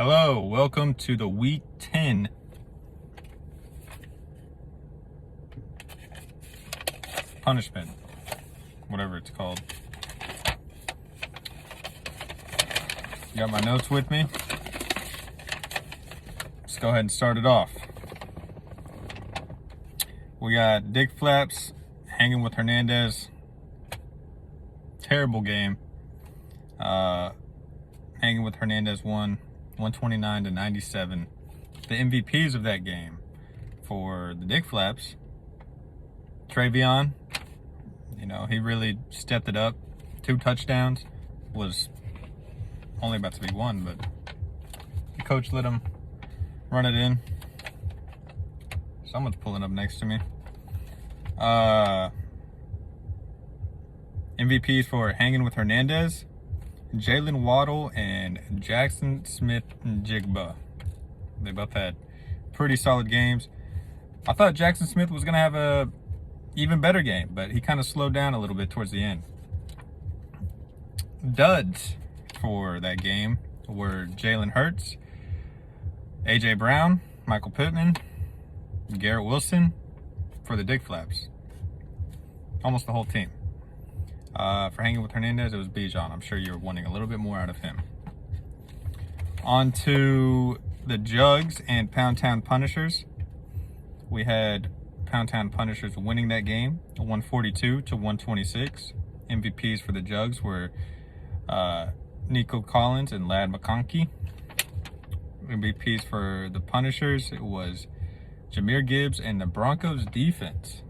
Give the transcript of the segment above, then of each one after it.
Hello, welcome to the Week 10 punishment, whatever it's called. You got my notes with me? Let's go ahead and start it off. We got Dick Flaps hanging with Hernandez. Terrible game. Hanging with Hernandez won 129 to 97. The MVPs of that game for the Dick Flaps, Travion, he really stepped it up. 2 touchdowns, was only about to be 1, but the coach let him run it in. Someone's pulling up next to me. MVPs for hanging with Hernandez, Jalen Waddle and Jackson Smith-Njigba. They both had pretty solid games. I thought Jackson Smith was going to have a even better game, but he kind of slowed down a little bit towards the end. Duds for that game were Jalen Hurts, A.J. Brown, Michael Pittman, Garrett Wilson for the Dick Flaps. Almost the whole team. For hanging with Hernandez, it was Bijan. I'm sure you're wanting a little bit more out of him. On to the Jugs and Pound Town Punishers. We had Pound Town Punishers winning that game, 142 to 126. MVPs for the Jugs were Nico Collins and Ladd McConkey. MVPs for the Punishers, it was Jahmyr Gibbs and the Broncos defense.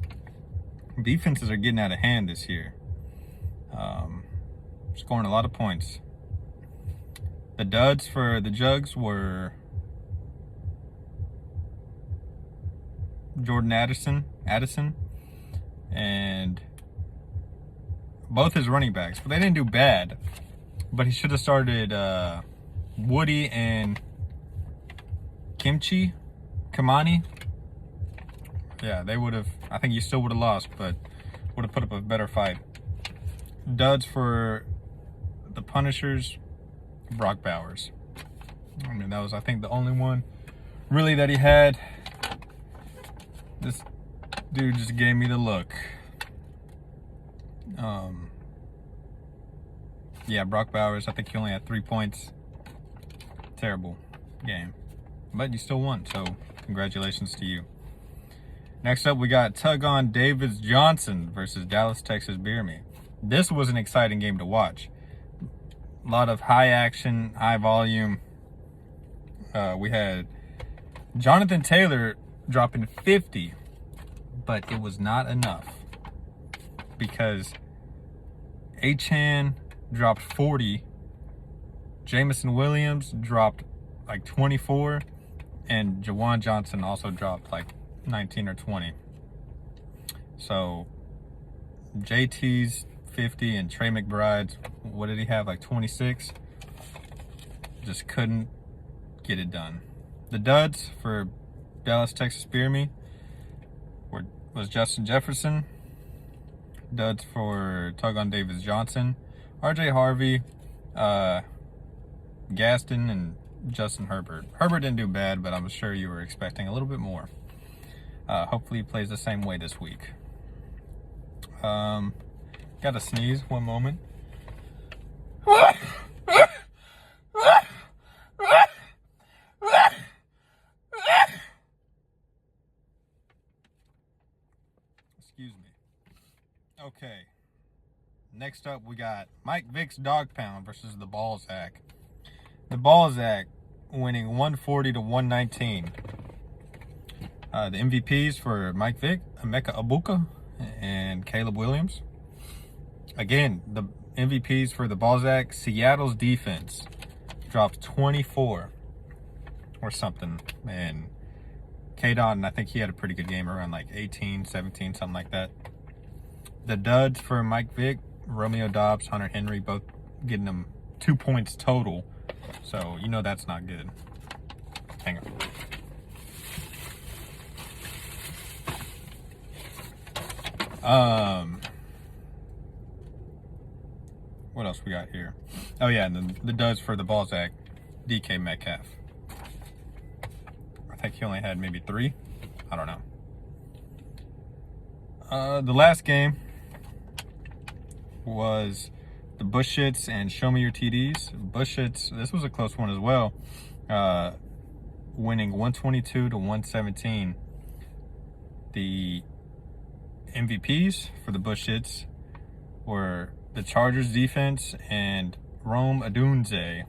Defenses are getting out of hand this year. Scoring a lot of points. The duds for the Jugs were Jordan Addison, and both his running backs. But they didn't do bad. But he should have started Woody and Kamani. Yeah, they would have. I think you still would have lost, but would have put up a better fight. Duds for the Punishers, Brock Bowers. I mean, that was, I think, the only one really that he had. This dude just gave me the look. Yeah, Brock Bowers, I think he only had 3 points. Terrible game. But you still won, so congratulations to you. Next up, we got Tug on Davis Johnson versus Dallas Texas Beer Me. This was an exciting game to watch. A lot of high action, high volume. We had Jonathan Taylor dropping 50, but it was not enough because Achane dropped 40, Jameson Williams dropped like 24, and Jawan Johnson also dropped like 19 or 20. So JT's 50 and Trey McBride's, what did he have, like 26? Just couldn't get it done. The duds for Dallas Texas Beer Me was Justin Jefferson. Duds for Tug on Davis Johnson, RJ Harvey, Gaston, and Justin Herbert. Herbert didn't do bad, but I'm sure you were expecting a little bit more. Hopefully he plays the same way this week. Got to sneeze one moment. Excuse me. Okay. Next up, we got Mike Vick's Dog Pound versus the Balzac. The Balzac winning 140 to 119. The MVPs for Mike Vick, Emeka Egbuka, and Caleb Williams. Again, the MVPs for the Balzac, Seattle's defense dropped 24 or something. And K-Don, I think he had a pretty good game, around like 18, 17, something like that. The duds for Mike Vick, Romeo Doubs, Hunter Henry, both getting them 2 points total. So, that's not good. Hang on. What else we got here? Oh yeah, and the duds for the Balzac. DK Metcalf. I think he only had maybe 3. I don't know. The last game was the Bushits and Show Me Your TDs. Bushits, this was a close one as well. Winning 122 to 117. The MVPs for the Bushits were the Chargers defense and Rome Odunze.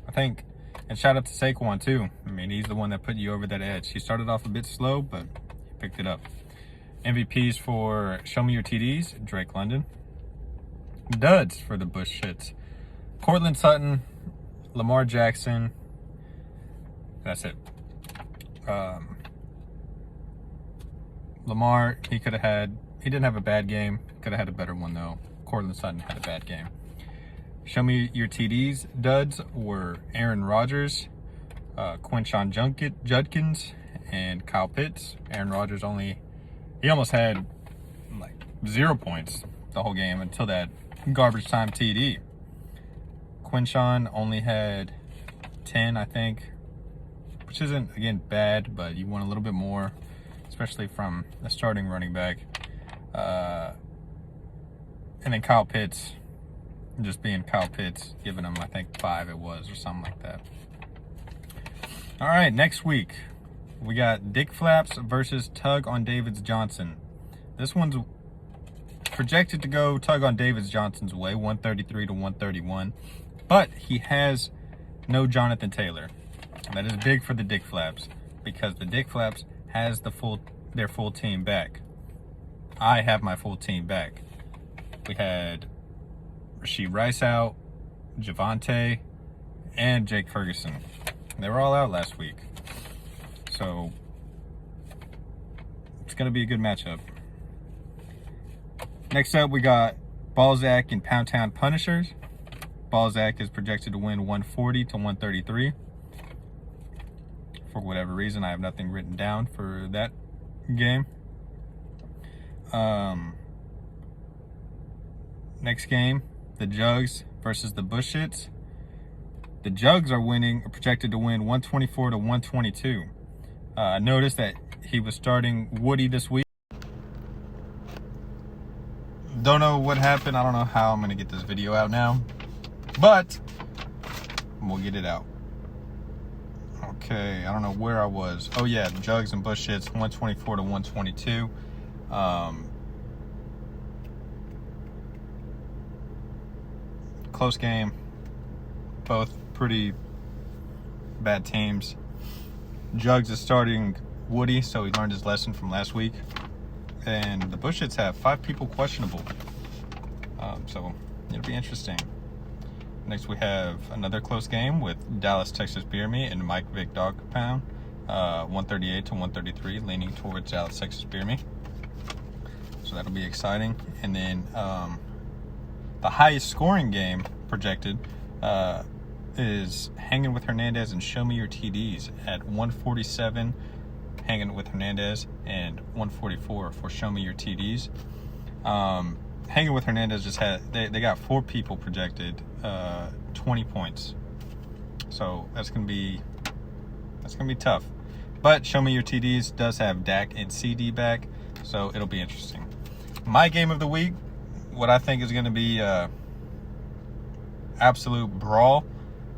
I think, and shout out to Saquon too. I mean, he's the one that put you over that edge. He started off a bit slow, but he picked it up. MVPs for Show Me Your TDs, Drake London. Duds for the Bushits, Cortland Sutton, Lamar Jackson. That's it. Lamar, he didn't have a bad game. Could have had a better one though. Cortland Sutton had a bad game. Show Me Your TDs duds were Aaron Rodgers, Quinshon Judkins, and Kyle Pitts. Aaron Rodgers he almost had like 0 points the whole game until that garbage time TD. Quinshon only had 10, I think, which isn't, again, bad, but you want a little bit more, especially from a starting running back. And then Kyle Pitts, just being Kyle Pitts, giving him, I think, 5 it was, or something like that. All right, next week, we got Dick Flaps versus Tug on David's Johnson. This one's projected to go Tug on David's Johnson's way, 133 to 131. But he has no Jonathan Taylor. That is big for the Dick Flaps because the Dick Flaps has their full team back. I have my full team back. We had Rashee Rice out, Javonte, and Jake Ferguson. They were all out last week. So it's going to be a good matchup. Next up, we got Balzac and Pound Town Punishers. Balzac is projected to win 140 to 133. For whatever reason, I have nothing written down for that game. Next game, the Jugs versus the Bushits. The Jugs are projected to win 124 to 122. I noticed that he was starting Woody this week. Don't know what happened. I don't know how I'm going to get this video out now, but we'll get it out. Okay, I don't know where I was. Oh yeah, Jugs and Bushits, 124 to 122. Close game. Both pretty bad teams. Jugs is starting Woody, so he learned his lesson from last week. And the Bushits have 5 people questionable. So it'll be interesting. Next, we have another close game with Dallas Texas Beer Me and Mike Vick Dog Pound, 138 to 133, leaning towards Dallas Texas Beer Me. So that'll be exciting. And then the highest scoring game projected is Hanging with Hernandez and Show Me Your TDs at 147. Hanging with Hernandez and 144 for Show Me Your TDs. Hanging with Hernandez just they got 4 people projected 20 points, so that's gonna be tough. But Show Me Your TDs does have Dak and CD back, so it'll be interesting. My game of the week, what I think is gonna be absolute brawl,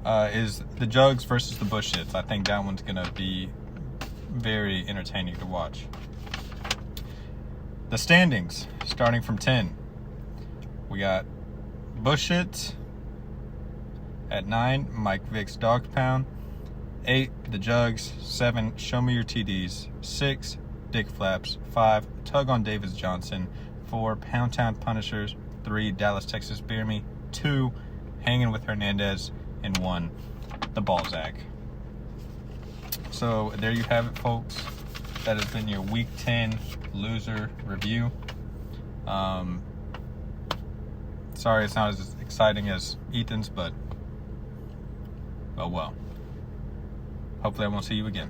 is the Jugs versus the Bushits. I think that one's gonna be very entertaining to watch. The standings, starting from 10. We got Bushits at 9, Mike Vick's Dog Pound. 8, the Jugs. 7, Show Me Your TDs. 6, Dick Flaps. 5, Tug on Davis Johnson. 4, Pound Town Punishers. 3, Dallas Texas Beer Me. 2, Hanging with Hernandez. And 1, the Balzac. So there you have it, folks. That has been your Week 10 loser review. Sorry it's not as exciting as Ethan's, but oh well. Hopefully I won't see you again.